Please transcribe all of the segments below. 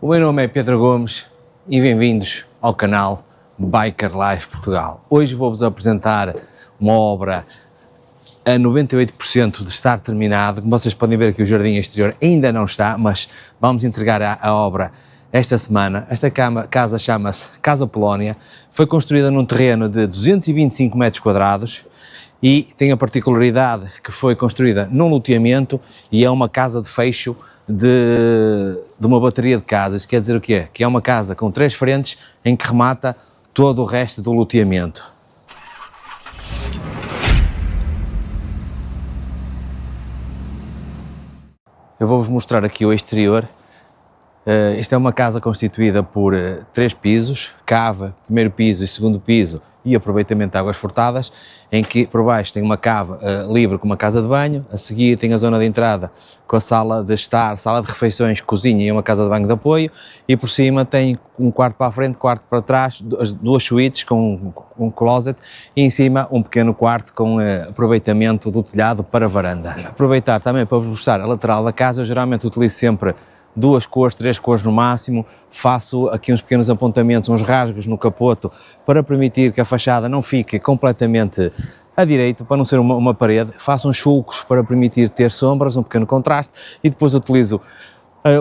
O meu nome é Pedro Gomes e bem-vindos ao canal Biker Life Portugal. Hoje vou-vos apresentar uma obra a 98% de estar terminado. Como vocês podem ver aqui, o jardim exterior ainda não está, mas vamos entregar a obra esta semana. Esta casa chama-se Casa Polónia, foi construída num terreno de 225 metros quadrados e tem a particularidade que foi construída num loteamento e é uma casa de fecho de uma bateria de casas. Isso quer dizer o quê? Que é uma casa com 3 frentes em que remata todo o resto do loteamento. Eu vou-vos mostrar aqui o exterior. Esta é uma casa constituída por 3 pisos, cave, primeiro piso e segundo piso e aproveitamento de águas furtadas, em que por baixo tem uma cave livre com uma casa de banho, a seguir tem a zona de entrada com a sala de estar, sala de refeições, cozinha e uma casa de banho de apoio, e por cima tem um quarto para a frente, quarto para trás, 2 suítes com um closet e em cima um pequeno quarto com aproveitamento do telhado para a varanda. Aproveitar também para vos mostrar a lateral da casa. Eu geralmente utilizo sempre 2 cores, 3 cores no máximo, faço aqui uns pequenos apontamentos, uns rasgos no capoto para permitir que a fachada não fique completamente à direita, para não ser uma parede, faço uns sulcos para permitir ter sombras, um pequeno contraste, e depois utilizo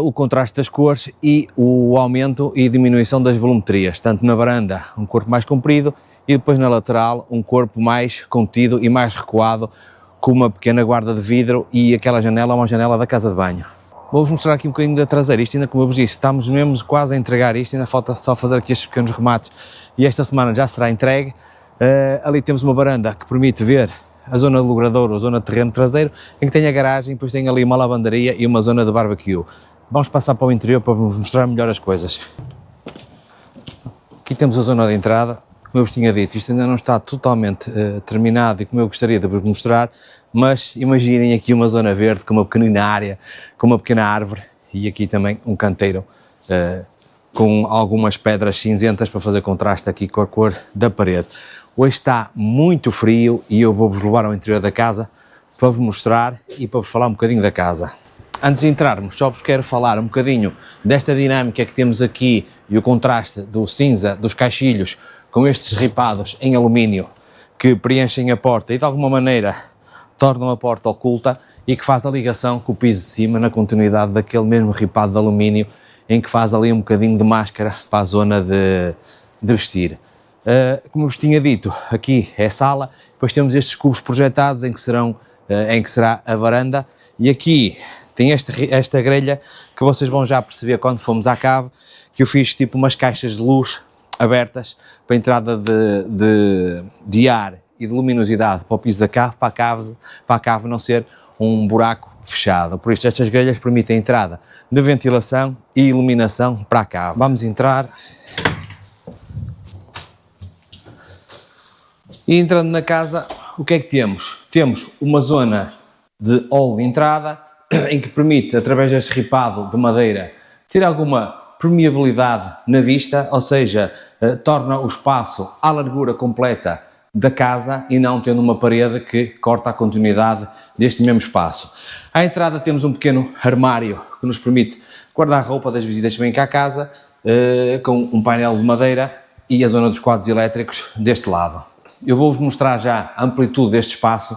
o contraste das cores e o aumento e diminuição das volumetrias, tanto na varanda um corpo mais comprido e depois na lateral um corpo mais contido e mais recuado, com uma pequena guarda de vidro, e aquela janela é uma janela da casa de banho. Vou-vos mostrar aqui um bocadinho da traseira. Isto ainda, como eu vos disse, estamos mesmo quase a entregar isto, ainda falta só fazer aqui estes pequenos remates e esta semana já será entregue. Ali temos uma varanda que permite ver a zona de logradouro, a zona de terreno traseiro, em que tem a garagem, depois tem ali uma lavandaria e uma zona de barbecue. Vamos passar para o interior para vos mostrar melhor as coisas. Aqui temos a zona de entrada. Como eu vos tinha dito, isto ainda não está totalmente terminado e como eu gostaria de vos mostrar, mas imaginem aqui uma zona verde com uma pequenina área, com uma pequena árvore, e aqui também um canteiro com algumas pedras cinzentas para fazer contraste aqui com a cor da parede. Hoje está muito frio e eu vou-vos levar ao interior da casa para vos mostrar e para vos falar um bocadinho da casa. Antes de entrarmos, só vos quero falar um bocadinho desta dinâmica que temos aqui e o contraste do cinza dos caixilhos com estes ripados em alumínio que preenchem a porta e de alguma maneira tornam a porta oculta, e que faz a ligação com o piso de cima na continuidade daquele mesmo ripado de alumínio, em que faz ali um bocadinho de máscara para a zona de vestir. Como vos tinha dito, aqui é a sala, depois temos estes cubos projetados em que será a varanda, e aqui tem esta grelha que vocês vão já perceber quando formos à cave, que eu fiz tipo umas caixas de luz abertas para a entrada de ar e de luminosidade para o piso da cave, para a cave não ser um buraco fechado. Por isso estas grelhas permitem a entrada de ventilação e iluminação para a cave. Vamos entrar. E entrando na casa, o que é que temos? Temos uma zona de hall de entrada, em que permite, através deste ripado de madeira, ter alguma permeabilidade na vista, ou seja, torna o espaço à largura completa da casa e não tendo uma parede que corta a continuidade deste mesmo espaço. À entrada temos um pequeno armário que nos permite guardar roupa das visitas que vêm cá à casa, com um painel de madeira e a zona dos quadros elétricos deste lado. Eu vou-vos mostrar já a amplitude deste espaço,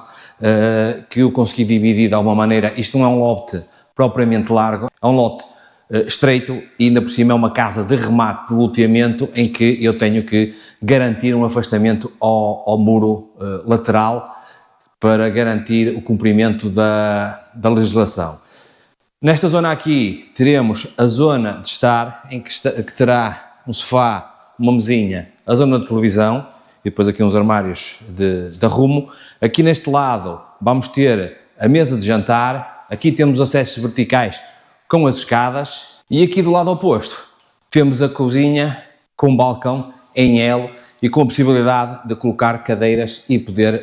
que eu consegui dividir de alguma maneira. Isto não é um lote propriamente largo, é um lote estreito e ainda por cima é uma casa de remate de loteamento em que eu tenho que garantir um afastamento ao muro lateral para garantir o cumprimento da legislação. Nesta zona aqui teremos a zona de estar, em que terá um sofá, uma mesinha, a zona de televisão e depois aqui uns armários de arrumo. Aqui neste lado vamos ter a mesa de jantar, aqui temos acessos verticais com as escadas, e aqui do lado oposto temos a cozinha com um balcão em L e com a possibilidade de colocar cadeiras e poder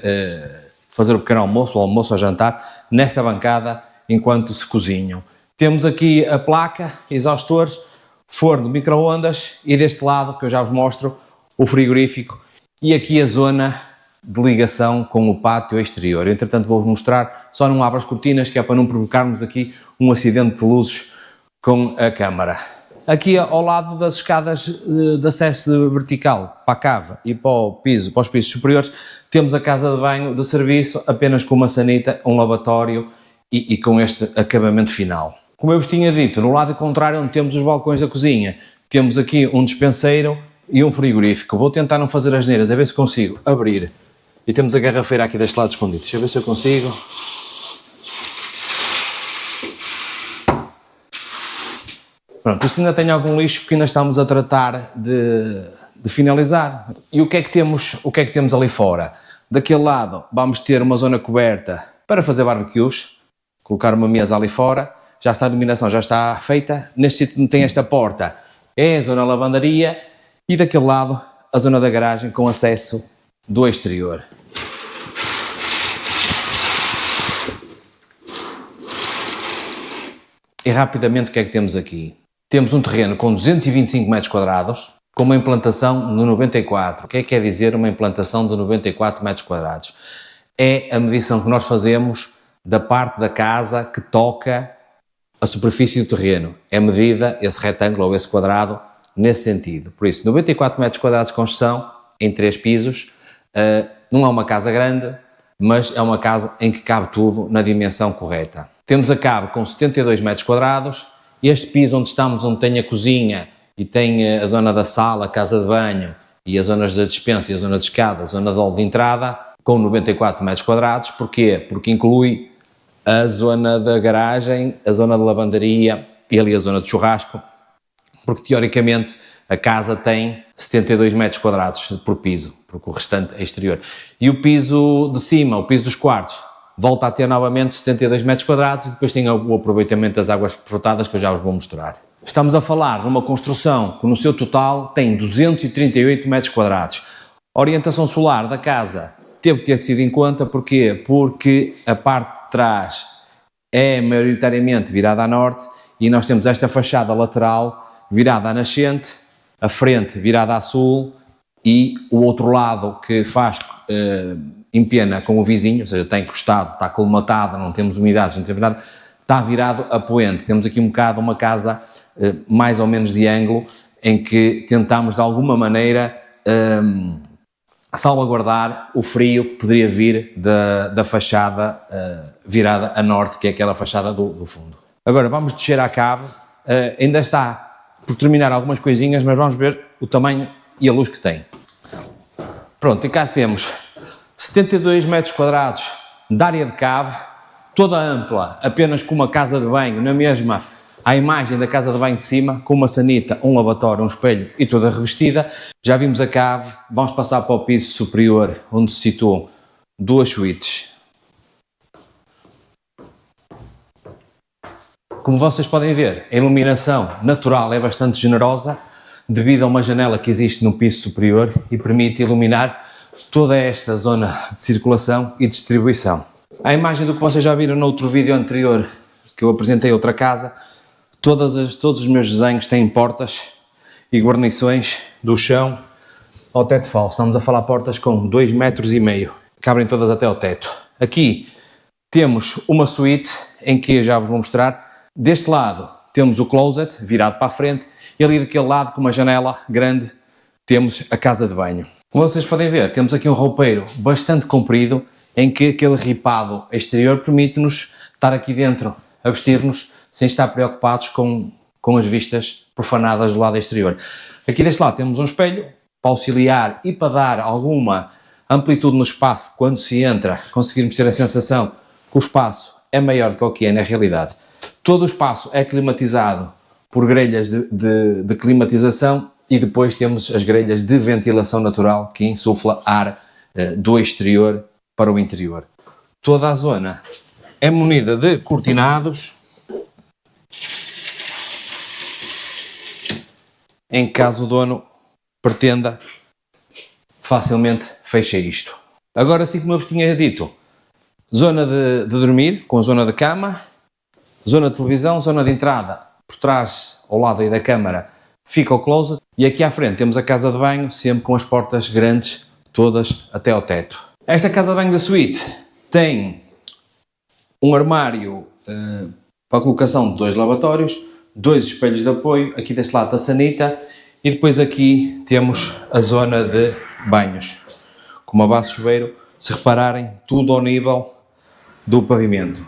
fazer o pequeno almoço, o almoço ou jantar nesta bancada enquanto se cozinham. Temos aqui a placa, exaustores, forno, micro-ondas, e deste lado, que eu já vos mostro, o frigorífico, e aqui a zona de ligação com o pátio exterior. Eu, entretanto, vou-vos mostrar, só não abro as cortinas, que é para não provocarmos aqui um acidente de luzes com a câmara. Aqui ao lado das escadas de acesso vertical para a cave e para o piso, para os pisos superiores, temos a casa de banho de serviço apenas com uma sanita, um lavatório e com este acabamento final. Como eu vos tinha dito, no lado contrário, onde temos os balcões da cozinha, temos aqui um despenseiro e um frigorífico. Vou tentar não fazer as neiras, a ver se consigo abrir. E temos a garrafeira aqui deste lado escondido. Deixa eu ver se eu consigo. Pronto, isto ainda tem algum lixo porque ainda estamos a tratar de finalizar. E o que é que temos ali fora? Daquele lado vamos ter uma zona coberta para fazer barbecues, colocar uma mesa ali fora, já está a iluminação, já está feita. Neste sítio não tem esta porta, é a zona lavandaria e daquele lado a zona da garagem com acesso do exterior. E rapidamente o que é que temos aqui? Temos um terreno com 225 metros quadrados, com uma implantação de 94. O que é que quer dizer uma implantação de 94 metros quadrados? É a medição que nós fazemos da parte da casa que toca a superfície do terreno. É medida esse retângulo ou esse quadrado nesse sentido. Por isso, 94 metros quadrados de construção em 3 pisos. Não é uma casa grande, mas é uma casa em que cabe tudo na dimensão correta. Temos a cave com 72 metros quadrados. Este piso onde estamos, onde tem a cozinha e tem a zona da sala, a casa de banho e as zonas da despensa e a zona de escada, a zona de hall de entrada, com 94 metros quadrados. Porquê? Porque inclui a zona da garagem, a zona de lavandaria e ali a zona de churrasco, porque teoricamente a casa tem 72 metros quadrados por piso, porque o restante é exterior. E o piso de cima, o piso dos quartos, volta a ter novamente 72 metros quadrados e depois tem o aproveitamento das águas frotadas que eu já vos vou mostrar. Estamos a falar de uma construção que no seu total tem 238 metros quadrados. A orientação solar da casa teve que ter sido em conta, porquê? Porque a parte de trás é maioritariamente virada a norte e nós temos esta fachada lateral virada a nascente, a frente virada a sul e o outro lado que faz empena com o vizinho, ou seja, está encostado, está colmatada, não temos umidades, não temos nada, está virado a poente. Temos aqui um bocado uma casa mais ou menos de ângulo, em que tentamos de alguma maneira salvaguardar o frio que poderia vir da fachada virada a norte, que é aquela fachada do fundo. Agora vamos descer à cave, ainda está por terminar algumas coisinhas, mas vamos ver o tamanho e a luz que tem. Pronto, e cá temos 72 metros quadrados de área de cave, toda ampla, apenas com uma casa de banho, na mesma à imagem da casa de banho de cima, com uma sanita, um lavatório, um espelho e toda revestida. Já vimos a cave, vamos passar para o piso superior, onde se situam 2 suítes. Como vocês podem ver, a iluminação natural é bastante generosa, devido a uma janela que existe no piso superior e permite iluminar toda esta zona de circulação e distribuição. A imagem do que vocês já viram no outro vídeo anterior, que eu apresentei outra casa, todos os meus desenhos têm portas e guarnições do chão ao teto falso. Estamos a falar portas com 2,5 metros, que abrem todas até ao teto. Aqui temos uma suíte em que eu já vos vou mostrar. Deste lado temos o closet virado para a frente e ali daquele lado, com uma janela grande, temos a casa de banho. Como vocês podem ver, temos aqui um roupeiro bastante comprido, em que aquele ripado exterior permite-nos estar aqui dentro a vestir-nos sem estar preocupados com as vistas profanadas do lado exterior. Aqui deste lado temos um espelho para auxiliar e para dar alguma amplitude no espaço quando se entra, conseguirmos ter a sensação que o espaço é maior do que o que é na realidade. Todo o espaço é climatizado por grelhas de climatização e depois temos as grelhas de ventilação natural que insufla ar do exterior para o interior. Toda a zona é munida de cortinados, em caso o dono pretenda, facilmente fecha isto. Agora sim, como eu vos tinha dito, zona de dormir, com a zona de cama, zona de televisão, zona de entrada, por trás, ao lado aí da câmara, fica o closet e aqui à frente temos a casa de banho, sempre com as portas grandes, todas até ao teto. Esta casa de banho da suíte tem um armário para a colocação de 2 lavatórios, 2 espelhos de apoio, aqui deste lado a sanita e depois aqui temos a zona de banhos, com uma base de chuveiro, se repararem, tudo ao nível do pavimento.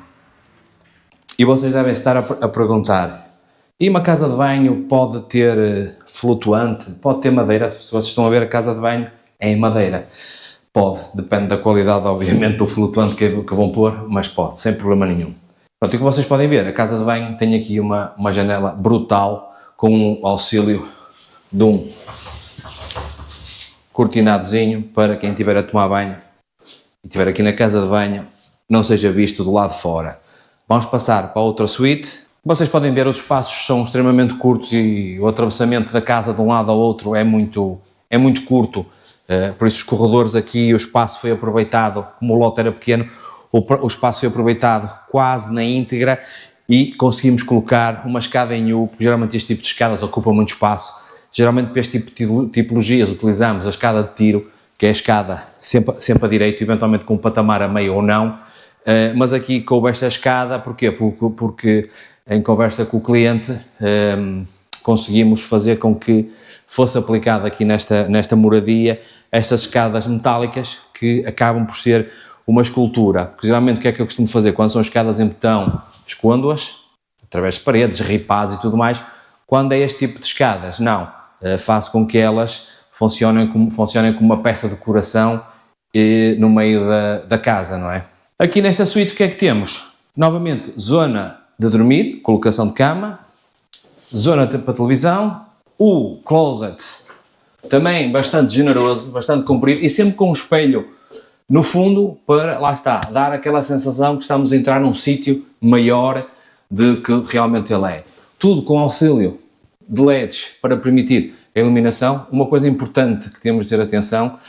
E vocês devem estar a perguntar, e uma casa de banho pode ter flutuante, pode ter madeira? Se vocês estão a ver, a casa de banho é em madeira. Pode, depende da qualidade, obviamente, do flutuante que vão pôr, mas pode, sem problema nenhum. Pronto, e como vocês podem ver, a casa de banho tem aqui uma janela brutal, com o auxílio de um cortinadozinho, para quem estiver a tomar banho e estiver aqui na casa de banho, não seja visto do lado de fora. Vamos passar para outra suíte. Vocês podem ver, os espaços são extremamente curtos e o atravessamento da casa de um lado ao outro é muito curto, por isso os corredores aqui, o espaço foi aproveitado, como o lote era pequeno, o espaço foi aproveitado quase na íntegra e conseguimos colocar uma escada em U, porque geralmente este tipo de escadas ocupa muito espaço. Geralmente para este tipo de tipologias utilizamos a escada de tiro, que é a escada sempre a direito, eventualmente com um patamar a meio ou não, mas aqui coube esta escada, porquê? Porque em conversa com o cliente conseguimos fazer com que fosse aplicado aqui nesta moradia estas escadas metálicas que acabam por ser uma escultura, porque geralmente o que é que eu costumo fazer quando são escadas em betão? Escondo-as através de paredes, ripados e tudo mais. Quando é este tipo de escadas, não, faço com que elas funcionem como uma peça de decoração no meio da casa, não é? Aqui nesta suíte o que é que temos? Novamente, zona de dormir, colocação de cama, zona para televisão, o closet também bastante generoso, bastante comprido e sempre com um espelho no fundo para, lá está, dar aquela sensação que estamos a entrar num sítio maior do que realmente ele é. Tudo com auxílio de LEDs para permitir a iluminação. Uma coisa importante que temos de ter atenção,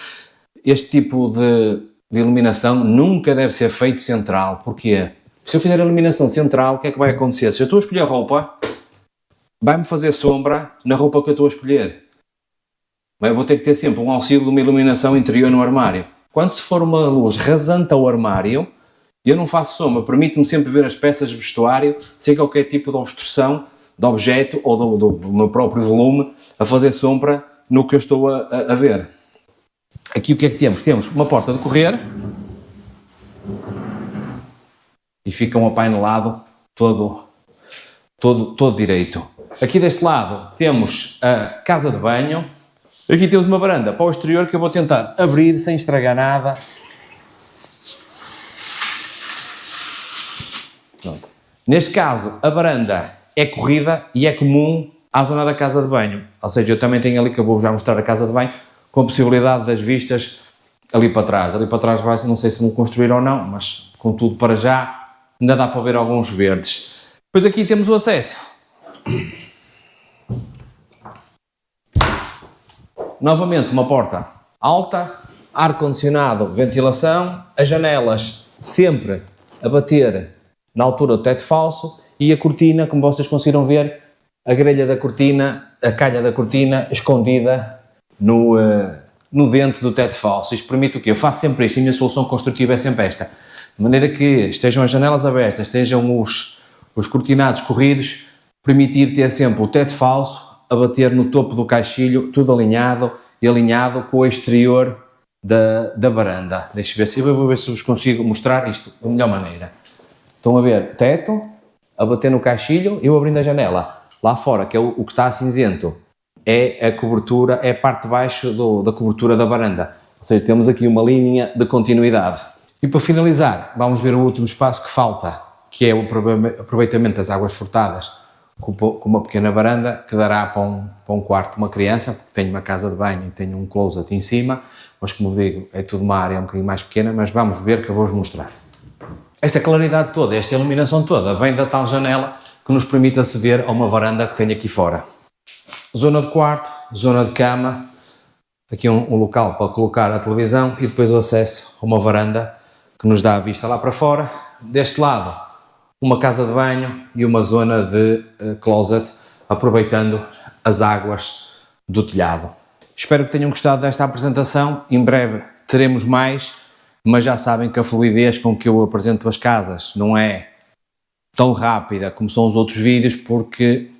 este tipo de iluminação nunca deve ser feito central. Porquê? Se eu fizer a iluminação central, o que é que vai acontecer? Se eu estou a escolher roupa, vai-me fazer sombra na roupa que eu estou a escolher. Mas eu vou ter que ter sempre um auxílio de uma iluminação interior no armário. Quando se for uma luz rasante ao armário, eu não faço sombra, permite-me sempre ver as peças de vestuário, sem qualquer tipo de obstrução de objeto ou do meu próprio volume a fazer sombra no que eu estou a ver. Aqui o que é que temos? Temos uma porta de correr e fica um apainelado todo direito. Aqui deste lado temos a casa de banho. Aqui temos uma varanda para o exterior que eu vou tentar abrir sem estragar nada. Pronto. Neste caso, a varanda é corrida e é comum à zona da casa de banho. Ou seja, eu também tenho ali, que eu vou já mostrar a casa de banho, com a possibilidade das vistas ali para trás. Ali para trás vai, não sei se vão construir ou não, mas contudo para já ainda dá para ver alguns verdes. Depois aqui temos o acesso. Novamente uma porta alta, ar-condicionado, ventilação, as janelas sempre a bater na altura do teto falso e a cortina, como vocês conseguiram ver, a grelha da cortina, a calha da cortina escondida no dente do teto falso. Isto permite o quê? Eu faço sempre isto, a minha solução construtiva é sempre esta. De maneira que estejam as janelas abertas, estejam os cortinados corridos, permitir ter sempre o teto falso a bater no topo do caixilho, tudo alinhado e alinhado com o exterior da varanda. Deixa eu ver eu vou ver se vos consigo mostrar isto da melhor maneira. Estão a ver o teto a bater no caixilho e eu abrindo a janela. Lá fora, que é o que está cinzento, é a cobertura, é a parte de baixo da cobertura da varanda. Ou seja, temos aqui uma linha de continuidade. E para finalizar, vamos ver o último espaço que falta, que é o aproveitamento das águas furtadas com uma pequena varanda que dará para um quarto de uma criança, porque tenho uma casa de banho e tenho um closet em cima, mas como digo, é tudo uma área um bocadinho mais pequena, mas vamos ver que eu vou-vos mostrar. Esta claridade toda, esta iluminação toda, vem da tal janela que nos permite aceder a uma varanda que tenho aqui fora. Zona de quarto, zona de cama, aqui um local para colocar a televisão e depois o acesso a uma varanda que nos dá a vista lá para fora. Deste lado, uma casa de banho e uma zona de closet, aproveitando as águas do telhado. Espero que tenham gostado desta apresentação. Em breve teremos mais, mas já sabem que a fluidez com que eu apresento as casas não é tão rápida como são os outros vídeos, porque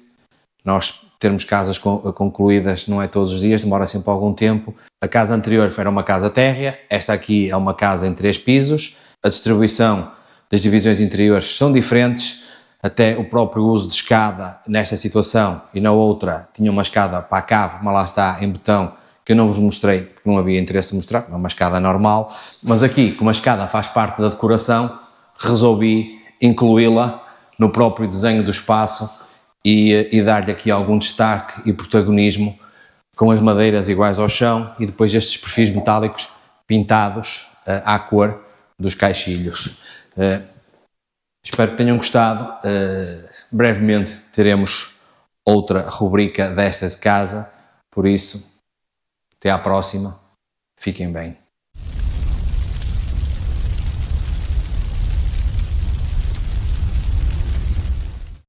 nós termos casas concluídas não é todos os dias, demora sempre algum tempo. A casa anterior era uma casa térrea, esta aqui é uma casa em 3 pisos, a distribuição das divisões interiores são diferentes, até o próprio uso de escada nesta situação e na outra tinha uma escada para a cave, mas lá está em betão, que eu não vos mostrei porque não havia interesse em mostrar, é uma escada normal, mas aqui, como a escada faz parte da decoração, resolvi incluí-la no próprio desenho do espaço e dar-lhe aqui algum destaque e protagonismo com as madeiras iguais ao chão e depois estes perfis metálicos pintados à cor dos caixilhos. Espero que tenham gostado. Brevemente teremos outra rubrica desta de casa, por isso, até à próxima. Fiquem bem.